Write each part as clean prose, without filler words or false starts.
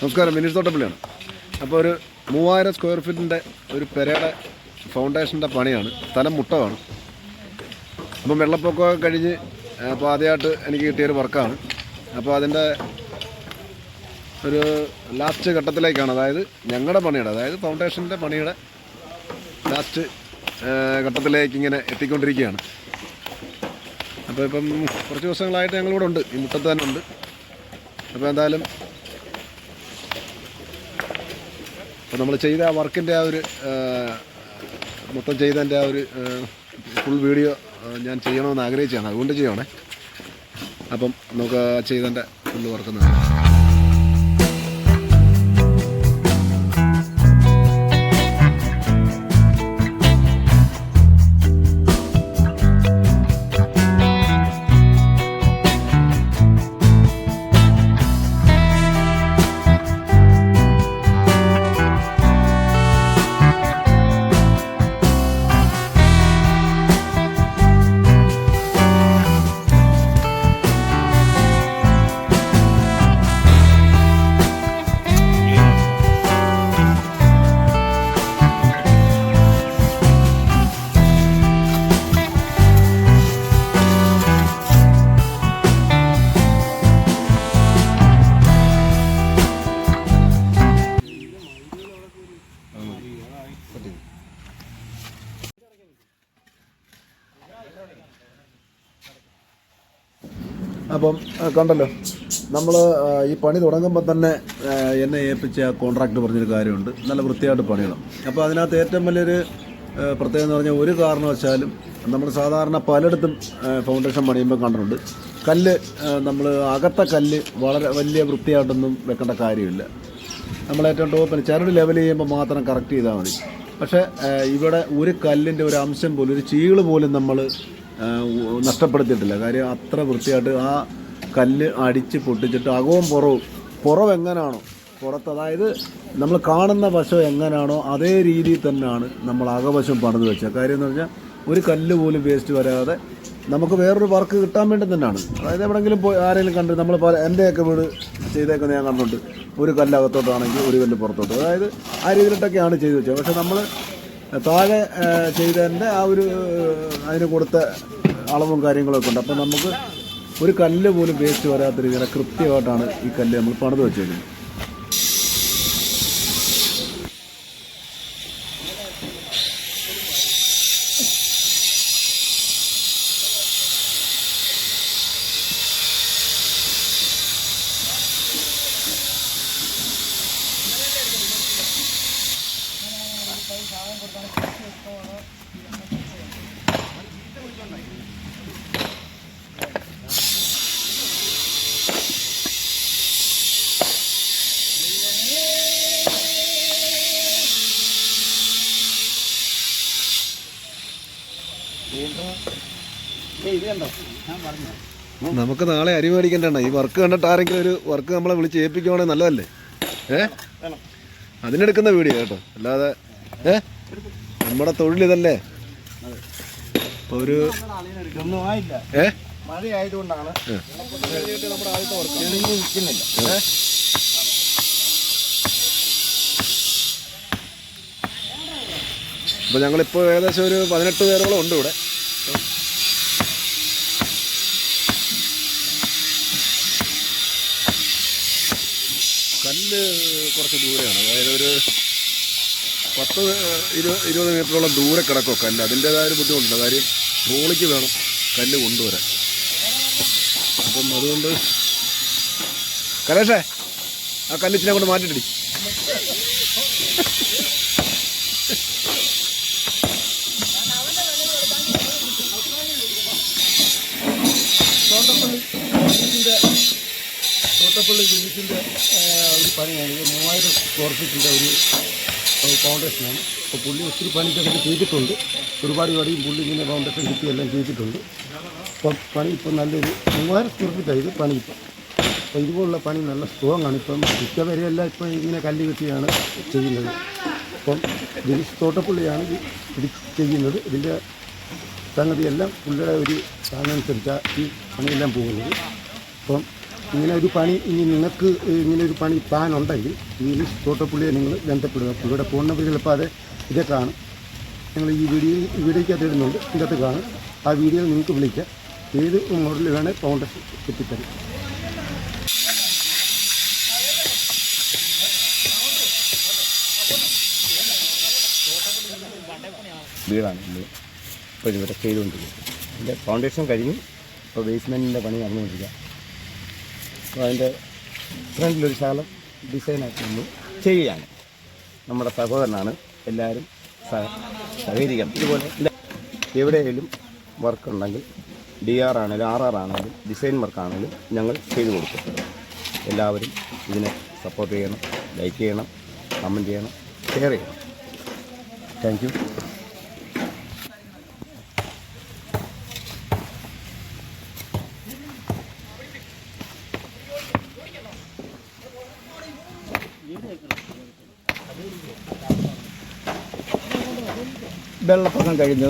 നമസ്കാരം, വിനീഷ് തോട്ടപ്പള്ളിയാണ്. അപ്പോൾ ഒരു 3000 സ്ക്വയർ ഫീറ്റിൻ്റെ ഒരു പെരയുടെ ഫൗണ്ടേഷൻ്റെ പണിയാണ്. സ്ഥലം മുട്ടമാണ്. അപ്പം വെള്ളപ്പൊക്കമൊക്കെ കഴിഞ്ഞ് അപ്പോൾ ആദ്യമായിട്ട് എനിക്ക് കിട്ടിയൊരു വർക്കാണ്. അപ്പോൾ അതിൻ്റെ ഒരു ലാസ്റ്റ് ഘട്ടത്തിലേക്കാണ്, അതായത് ഞങ്ങളുടെ പണിയുടെ, അതായത് ഫൗണ്ടേഷൻ്റെ പണിയുടെ ലാസ്റ്റ് ഘട്ടത്തിലേക്ക് ഇങ്ങനെ എത്തിക്കൊണ്ടിരിക്കുകയാണ്. അപ്പോൾ ഇപ്പം കുറച്ച് ദിവസങ്ങളായിട്ട് ഞങ്ങളിവിടെ ഉണ്ട്, ഈ മുട്ടത്ത് തന്നെ ഉണ്ട്. അപ്പോൾ എന്തായാലും അപ്പോൾ നമ്മൾ ചെയ്ത ആ വർക്കിൻ്റെ ആ ഒരു മൊത്തം ചെയ്തതിൻ്റെ ആ ഒരു ഫുൾ വീഡിയോ ഞാൻ ചെയ്യണമെന്ന് ആഗ്രഹിച്ചതാണ്, അതുകൊണ്ട് ചെയ്യണേ. അപ്പം നമുക്ക് ചെയ്തതിൻ്റെ ഫുൾ വർക്ക് നോക്കാം. അപ്പം കണ്ടല്ലോ, നമ്മൾ ഈ പണി തുടങ്ങുമ്പോൾ തന്നെ എന്നെ ഏൽപ്പിച്ച കോൺട്രാക്ട് പറഞ്ഞൊരു കാര്യമുണ്ട്, നല്ല വൃത്തിയായിട്ട് പണിയണം. അപ്പോൾ അതിനകത്ത് ഏറ്റവും വലിയൊരു പ്രത്യേകത എന്ന് പറഞ്ഞാൽ, ഒരു കാരണവശാലും നമ്മൾ സാധാരണ പലയിടത്തും ഫൗണ്ടേഷൻ പണിയുമ്പോൾ കണ്ടിട്ടുണ്ട്, കല്ല് നമ്മൾ അകത്തെ കല്ല് വളരെ വലിയ വൃത്തിയായിട്ടൊന്നും വെക്കേണ്ട കാര്യമില്ല. നമ്മൾ ഏറ്റവും ടോപ്പിന് ചരട് ലെവൽ ചെയ്യുമ്പോൾ മാത്രം കറക്റ്റ് ചെയ്താൽ മതി. പക്ഷേ ഇവിടെ ഒരു കല്ലിൻ്റെ ഒരു അംശം പോലും, ഒരു ചീള് പോലും നമ്മൾ നഷ്ടപ്പെടുത്തിയിട്ടില്ല. കാര്യം അത്ര വൃത്തിയായിട്ട് ആ കല്ല് അടിച്ച് പൊട്ടിച്ചിട്ട് അകവും പുറവും എങ്ങനെയാണോ പുറത്ത്, അതായത് നമ്മൾ കാണുന്ന വശം എങ്ങനെയാണോ അതേ രീതിയിൽ തന്നെയാണ് നമ്മൾ അകവശം പണിത് വെച്ചത്. കാര്യം എന്ന് പറഞ്ഞാൽ ഒരു കല്ല് പോലും വേസ്റ്റ് വരാതെ നമുക്ക് വേറൊരു വർക്ക് കിട്ടാൻ വേണ്ടി തന്നെയാണ്. അതായത് എവിടെയെങ്കിലും പോയി ആരെങ്കിലും കണ്ട്, നമ്മൾ എൻ്റെയൊക്കെ വീട് ചെയ്തേക്കുന്നത് ഞാൻ കണ്ടിട്ടുണ്ട്, ഒരു കല്ല് അകത്തോട്ടാണെങ്കിൽ ഒരു കല്ല് പുറത്തോട്ട്, അതായത് ആ രീതിയിലിട്ടൊക്കെയാണ് ചെയ്ത് വെച്ചത്. പക്ഷേ നമ്മൾ താഴെ ചെയ്തതിൻ്റെ ആ ഒരു അതിന് കൊടുത്ത അളവും കാര്യങ്ങളൊക്കെ ഉണ്ട്. അപ്പോൾ നമുക്ക് ഒരു കല്ല് പോലും വേസ്റ്റ് വരാത്ത രീതിയിൽ കൃത്യമായിട്ടാണ് ഈ കല്ല് നമ്മൾ പണിത് വെച്ചേക്കുന്നത്. നമുക്ക് നാളെ അരി മേടിക്കണ്ട, ഈ വർക്ക് കണ്ടിട്ട് ആരെങ്കിലും ഒരു വർക്ക് നമ്മളെ വിളിച്ച് ഏൽപ്പിക്കുവാണെങ്കിൽ നല്ലതല്ലേ? അതിനെടുക്കുന്ന വീഡിയോ കേട്ടോ, അല്ലാതെ നമ്മുടെ തൊഴിലിതല്ലേ. ഒരു മഴയായതുകൊണ്ടാണ് നമ്മുടെ ആദ്യത്തെ വർക്ക് നിൽക്കുന്നില്ല. അപ്പോൾ ഞങ്ങളിപ്പോൾ ഏകദേശം ഒരു 18 പേരോളം ഉണ്ട് ഇവിടെ. കല്ല് കുറച്ച് ദൂരെയാണ്, അതായത് ഒരു 10-20 മീറ്ററോളം ദൂരെ കിടക്കും കല്ല്. അതിൻ്റേതായ ഒരു ബുദ്ധിമുട്ടുണ്ട്. കാര്യം ട്രോളിക്ക് വേണം കല്ല് കൊണ്ടുവരാൻ. അപ്പം അതുകൊണ്ട് കലേഷേ, ആ കല്ലിച്ചിനെ കൊണ്ട് മാറ്റിയിട്ടി. തോട്ടപ്പള്ളി വിനീഷിൻ്റെ ഒരു പണിയാണ് ഇത്. 3000 സ്ക്വയർ ഫീറ്റിൻ്റെ ഒരു ഫൗണ്ടേഷനാണ്. അപ്പോൾ പുള്ളി ഒത്തിരി പണിക്കൊക്കെ ചെയ്തിട്ടുണ്ട്, ഒരുപാട് പണിയും പുള്ളി ഇങ്ങനെ ഫൗണ്ടേഷൻ കിട്ടി എല്ലാം ചെയ്തിട്ടുണ്ട്. അപ്പം പണി ഇപ്പം നല്ലൊരു 3000 സ്ക്വയർ ഫീറ്റാണ് ഇത് പണി ഇപ്പം. അപ്പോൾ ഇതുപോലുള്ള പണി നല്ല സ്ട്രോങ് ആണ്. ഇപ്പം മിക്കവരെല്ലാം ഇപ്പം ഇങ്ങനെ കല്ല് കെട്ടിയാണ് ചെയ്യുന്നത്. അപ്പം വിനീഷ് തോട്ടപ്പള്ളിയാണ് ഇത് ചെയ്യുന്നത്. ഇതിൻ്റെ സംഗതിയെല്ലാം പുള്ളിയുടെ ഒരു സാധനമനുസരിച്ചാണ് ഈ പണിയെല്ലാം പോകുന്നത്. അപ്പം ഇങ്ങനെ ഒരു പണി ഇനി നിങ്ങൾക്ക് ഇങ്ങനെ ഒരു പണി പ്ലാൻ ഉണ്ടെങ്കിൽ ഇതിൽ തോട്ടപ്പുള്ളിയെ നിങ്ങൾ ബന്ധപ്പെടുക. പുള്ളിയുടെ ഫോൺ നമ്പർ ചിലപ്പോൾ അത് ഇതേ കാണും. നിങ്ങൾ ഈ വീഡിയോയ്ക്കകത്ത് ഇടുന്നുണ്ട്, ഇതിനകത്ത് കാണും. ആ വീഡിയോ നിങ്ങൾക്ക് വിളിക്കാം. ഏത് മോഡൽ വേണേൽ ഫൗണ്ടേഷൻ എത്തിത്തരും. വീടാണ് ഇപ്പോൾ ഇവിടെ ചെയ്തുകൊണ്ടിരിക്കുന്നത്. ഇതിൻ്റെ ഫൗണ്ടേഷൻ കഴിഞ്ഞു, ഇപ്പോൾ ബേസ്മെൻറ്റിൻ്റെ പണി നടന്നുകൊണ്ടിരിക്കുക. അപ്പോൾ അതിൻ്റെ ഫ്രണ്ടിലൊരു ശാലം ഡിസൈനായിട്ട് നമ്മൾ ചെയ്യുകയാണ്. നമ്മുടെ സഹോദരനാണ്, എല്ലാവരും സഹകരിക്കണം. ഇതുപോലെ എവിടെയെങ്കിലും വർക്കുണ്ടെങ്കിൽ DR ആണെങ്കിലും RR ആണെങ്കിലും ഡിസൈൻ വർക്കാണെങ്കിലും ഞങ്ങൾ ചെയ്തു കൊടുക്കും. എല്ലാവരും ഇതിനെ സപ്പോർട്ട് ചെയ്യണം, ലൈക്ക് ചെയ്യണം, കമൻറ്റ് ചെയ്യണം, ഷെയർ ചെയ്യണം. Thank you. വെള്ളപ്പൊക്കം കഴിഞ്ഞു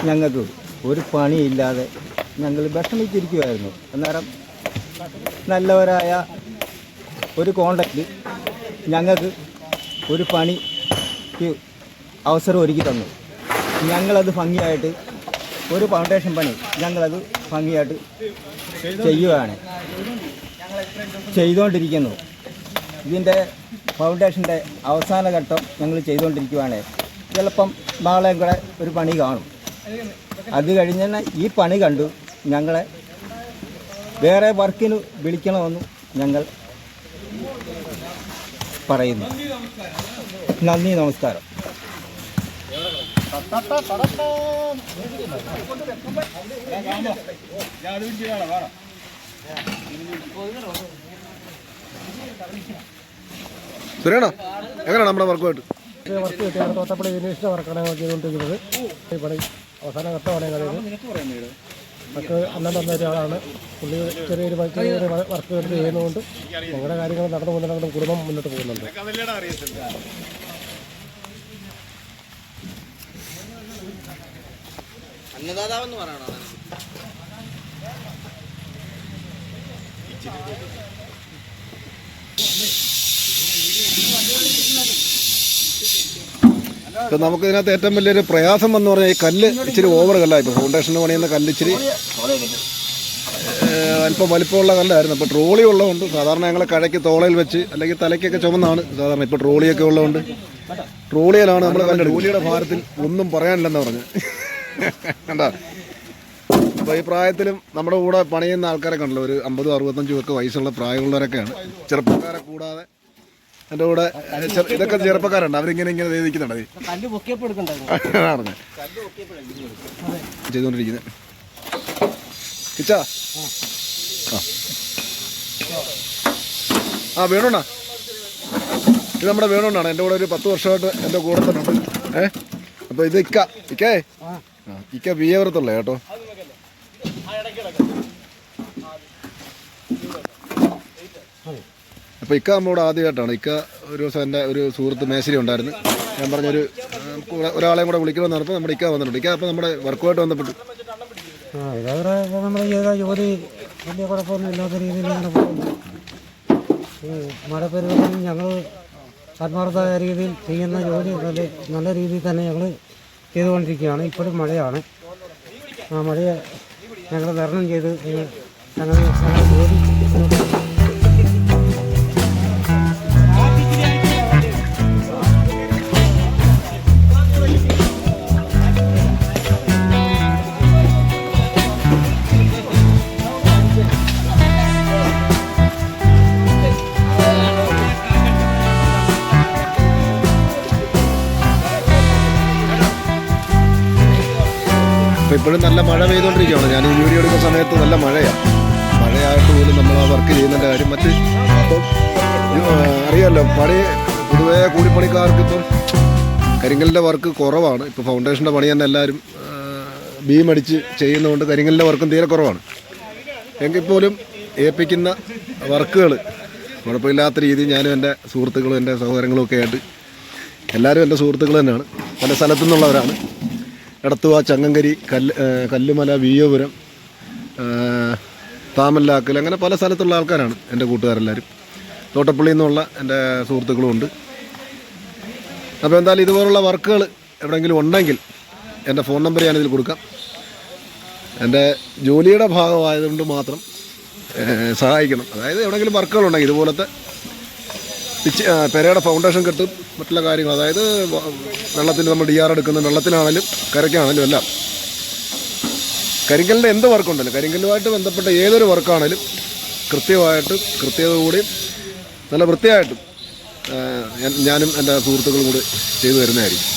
ഞങ്ങൾക്ക് ഒരു പണിയില്ലാതെ ഞങ്ങൾ വിഷമിച്ചിരിക്കുമായിരുന്നു. അന്നേരം നല്ലവരായ ഒരു കോൺടാക്റ്റ് ഞങ്ങൾക്ക് ഒരു പണിക്ക് അവസരം ഒരുക്കി തന്നു. ഞങ്ങളത് ഭംഗിയായിട്ട് ഒരു ഫൗണ്ടേഷൻ പണി ഞങ്ങളത് ഭംഗിയായിട്ട് ചെയ്യുകയാണ്, ചെയ്തുകൊണ്ടിരിക്കുന്നു. ഇതിൻ്റെ ഫൗണ്ടേഷൻ്റെ അവസാന ഘട്ടം ഞങ്ങൾ ചെയ്തുകൊണ്ടിരിക്കുകയാണ്. ചിലപ്പം നാളെയും കൂടെ ഒരു പണി കാണും. അത് കഴിഞ്ഞ് തന്നെ ഈ പണി കണ്ടു ഞങ്ങളെ വേറെ വർക്കിന് വിളിക്കണമെന്ന് ഞങ്ങൾ പറയുന്നു. നന്ദി, നമസ്കാരം. സുരേണ, എങ്ങനെയാണ് നമ്മുടെ വർക്കുമായിട്ട്? വർക്ക് കിട്ടിയാണ് തോട്ടപ്പള്ളി വിനീഷിൻ്റെ വർക്കാണ് ചെയ്തുകൊണ്ടിരിക്കുന്നത്. ഈ പണി അവസാന ഘട്ടമാണ് കളിയത്. വർക്ക് അന്നത്തെ ഒരാളാണ് പുള്ളി. ചെറിയൊരു വർക്ക് എടുത്ത് ചെയ്യുന്നതുകൊണ്ട് ഞങ്ങളുടെ കാര്യങ്ങൾ നടന്നു പോകുന്നതിനോടും കുടുംബം മുന്നോട്ട് പോകുന്നുണ്ട്. അന്നദാതാവെന്ന് പറയണോ? ഇപ്പം നമുക്ക് ഇതിനകത്ത് ഏറ്റവും വലിയൊരു പ്രയാസം എന്ന് പറഞ്ഞാൽ ഈ കല്ല് ഇച്ചിരി ഓവർ കല്ലായി. ഇപ്പോൾ ഫൗണ്ടേഷന് പണിയുന്ന കല്ല് ഇച്ചിരി അല്പം വലിപ്പമുള്ള കല്ലായിരുന്നു. ഇപ്പോൾ ട്രോളി ഉള്ളതുകൊണ്ട് സാധാരണ ഞങ്ങൾ കഴയ്ക്ക് തോളയിൽ വെച്ച് അല്ലെങ്കിൽ തലയ്ക്കൊക്കെ ചുമന്നാണ് സാധാരണ. ഇപ്പോൾ ട്രോളിയൊക്കെ ഉള്ളതുകൊണ്ട് ട്രോളിയിലാണ് നമ്മൾ കല്ല്. ട്രോളിയുടെ ഭാരത്തിൽ ഒന്നും പറയാനില്ലെന്ന് പറഞ്ഞു കണ്ടാ. അപ്പോൾ ഈ പ്രായത്തിലും നമ്മുടെ കൂടെ പണിയുന്ന ആൾക്കാരൊക്കെ ഉണ്ടല്ലോ, ഒരു 50-65 ഒക്കെ വയസ്സുള്ള പ്രായമുള്ളവരൊക്കെയാണ്, ചെറുപ്പക്കാരെ കൂടാതെ. എൻ്റെ കൂടെ ഇതൊക്കെ ചെറുപ്പക്കാരുണ്ട്, അവരിങ്ങനെ നിൽക്കുന്നുണ്ട് ചെയ്തുകൊണ്ടിരിക്കുന്നത്. കിച്ചാ വേണുണ്ണ, ഇത് നമ്മുടെ വേണുണ്ണാണ്. എൻ്റെ കൂടെ ഒരു 10 വർഷമായിട്ട് എൻ്റെ കൂടെ തന്നെ ഉണ്ട്. അപ്പോൾ ഇത് ഇക്കേ ഇക്ക വിയവരത്തുള്ള കേട്ടോ. അപ്പോൾ ഇക്ക നമ്മോട് ആദ്യമായിട്ടാണ്. ഇക്ക ഒരു ദിവസം എൻ്റെ ഒരു സുഹൃത്ത് മേശരി ഉണ്ടായിരുന്നു. ഞാൻ പറഞ്ഞൊരു ഒരാളെയും കൂടെ വിളിക്കണമെന്ന് പറഞ്ഞപ്പോൾ നമ്മുടെ ഇക്ക വന്നിട്ടുണ്ട്. ഇക്ക അപ്പോൾ നമ്മുടെ വർക്കുമായിട്ട് ബന്ധപ്പെട്ടു ഇതവരെ നമ്മൾ ചെയ്ത ജോലി വലിയ കുഴപ്പമൊന്നും ഇല്ലാത്ത രീതിയിൽ ഇങ്ങനെ പോകുന്നു. ഈ മഴ പെരുവെള്ളം ഞങ്ങൾ ആത്മാർത്ഥമായ രീതിയിൽ ചെയ്യുന്ന ജോലി നല്ല രീതിയിൽ തന്നെ ഞങ്ങൾ ചെയ്തുകൊണ്ടിരിക്കുകയാണ്. ഇപ്പോഴും മഴയാണ്. ആ മഴയെ ഞങ്ങൾ തരണം ചെയ്ത് ഞങ്ങൾ ജോലി അപ്പോൾ ഇപ്പോഴും നല്ല മഴ പെയ്തുകൊണ്ടിരിക്കുകയാണ്. ഞാൻ ഈ വീഡിയോ എടുക്കുന്ന സമയത്ത് നല്ല മഴയായിട്ട് പോലും നമ്മൾ ആ വർക്ക് ചെയ്യുന്നതിൻ്റെ കാര്യം മറ്റ് ഇപ്പം അറിയാമല്ലോ, പണി പൊതുവേ കൂലിപ്പണിക്കാർക്ക് ഇപ്പം കരിങ്കലിൻ്റെ വർക്ക് കുറവാണ്. ഇപ്പോൾ ഫൗണ്ടേഷൻ്റെ പണി തന്നെ എല്ലാവരും ബീം അടിച്ച് ചെയ്യുന്നതുകൊണ്ട് കരിങ്കലിൻ്റെ വർക്കും തീരെ കുറവാണ്. എങ്കിൽ പോലും ഏൽപ്പിക്കുന്ന വർക്കുകൾ കുഴപ്പമില്ലാത്ത രീതിയിൽ ഞാനും എൻ്റെ സുഹൃത്തുക്കളും എൻ്റെ സഹോദരങ്ങളും ഒക്കെ ആയിട്ട് എല്ലാവരും എൻ്റെ സുഹൃത്തുക്കൾ തന്നെയാണ്. പല സ്ഥലത്തു നിന്നുള്ളവരാണ്. എടത്തുവ, ചങ്ങങ്കരി, കല്ലുമല, വിയ്യപുരം, താമല്ലാക്കൽ, അങ്ങനെ പല സ്ഥലത്തുള്ള ആൾക്കാരാണ് എൻ്റെ കൂട്ടുകാരെല്ലാവരും. തോട്ടപ്പള്ളിയിൽ നിന്നുള്ള എൻ്റെ സുഹൃത്തുക്കളും ഉണ്ട്. അപ്പോൾ എന്തായാലും ഇതുപോലുള്ള വർക്കുകൾ എവിടെയെങ്കിലും ഉണ്ടെങ്കിൽ എൻ്റെ ഫോൺ നമ്പർ ഞാനിതിൽ കൊടുക്കാം. എൻ്റെ ജോലിയുടെ ഭാഗമായതുകൊണ്ട് മാത്രം സഹായിക്കണം. അതായത് എവിടെയെങ്കിലും വർക്കുകളുണ്ടെങ്കിൽ ഇതുപോലത്തെ പെരയുടെ ഫൗണ്ടേഷൻ കെട്ടും മറ്റുള്ള കാര്യങ്ങൾ, അതായത് വെള്ളത്തിൽ നമ്മൾ DRR എടുക്കുന്ന വെള്ളത്തിനാണെങ്കിലും കരയ്ക്കാണെങ്കിലും എല്ലാം, കരിങ്കലിൻ്റെ എന്ത് വർക്കുണ്ടല്ലോ, കരിങ്കല്ലുമായിട്ട് ബന്ധപ്പെട്ട ഏതൊരു വർക്കാണെങ്കിലും കൃത്യതയോടെയും നല്ല വൃത്തിയായിട്ടും ഞാനും എൻ്റെ സുഹൃത്തുക്കളും കൂടി ചെയ്തു തരുന്നതായിരിക്കും.